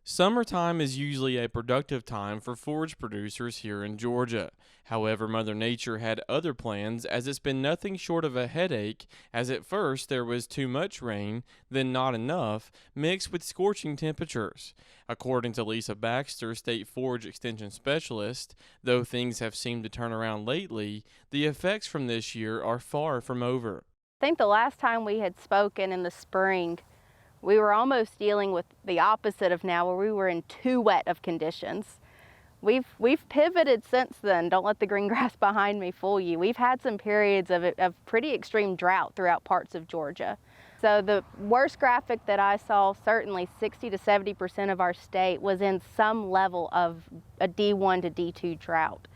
Summertime is usually a productive time for forage producers here in Georgia. However, Mother Nature had other plans as it's been nothing short of a headache, as at first there was too much rain, then not enough, mixed with scorching temperatures. According to Lisa Baxter, State Forage Extension Specialist, though things have seemed to turn around lately, the effects from this year are far from over. I think the last time we had spoken in the spring, we were almost dealing with the opposite of now, where we were in too wet of conditions. We've pivoted since then. Don't let the green grass behind me fool you. We've had some periods of pretty extreme drought throughout parts of Georgia. So the worst graphic that I saw, certainly 60 to 70% of our state was in some level of a D1 to D2 drought.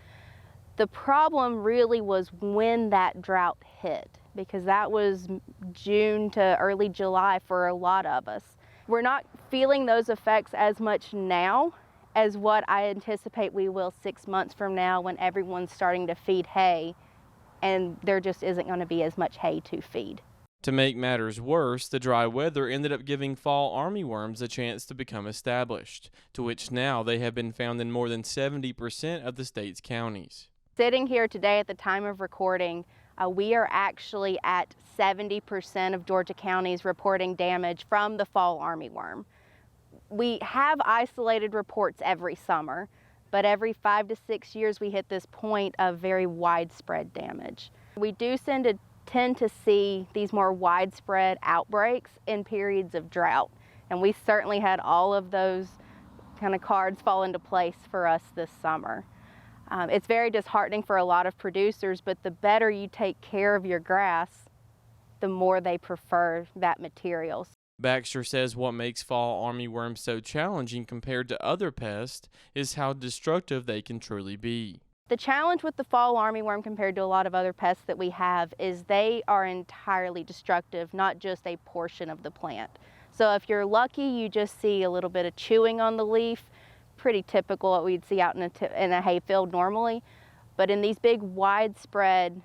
The problem really was when that drought hit, because that was June to early July for a lot of us. We're not feeling those effects as much now as what I anticipate we will 6 months from now, when everyone's starting to feed hay and there just isn't going to be as much hay to feed. To make matters worse, the dry weather ended up giving fall armyworms a chance to become established, to which now they have been found in more than 70% of the state's counties. Sitting here today at the time of recording, we are actually at 70% of Georgia counties reporting damage from the fall armyworm. We have isolated reports every summer, but every 5 to 6 years we hit this point of very widespread damage. We do tend to see these more widespread outbreaks in periods of drought, and we certainly had all of those kind of cards fall into place for us this summer. It's very disheartening for a lot of producers, but the better you take care of your grass, the more they prefer that material. Baxter says what makes fall armyworms so challenging compared to other pests is how destructive they can truly be. The challenge with the fall armyworm compared to a lot of other pests that we have is they are entirely destructive, not just a portion of the plant. So if you're lucky, you just see a little bit of chewing on the leaf, pretty typical what we'd see out in a hayfield normally. But in these big widespread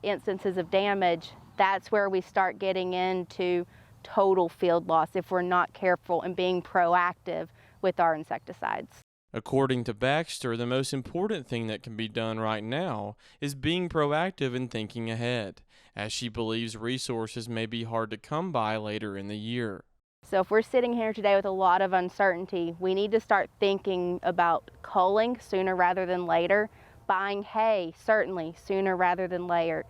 instances of damage, that's where we start getting into total field loss if we're not careful and being proactive with our insecticides. According to Baxter, the most important thing that can be done right now is being proactive and thinking ahead, as she believes resources may be hard to come by later in the year. So if we're sitting here today with a lot of uncertainty, we need to start thinking about culling sooner rather than later, buying hay certainly sooner rather than later,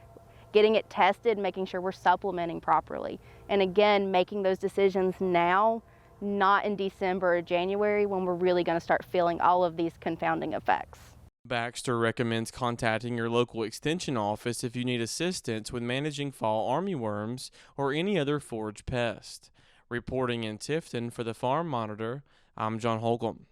getting it tested, making sure we're supplementing properly. And again, making those decisions now, not in December or January when we're really going to start feeling all of these confounding effects. Baxter recommends contacting your local extension office if you need assistance with managing fall armyworms or any other forage pest. Reporting in Tifton for the Farm Monitor, I'm John Holcomb.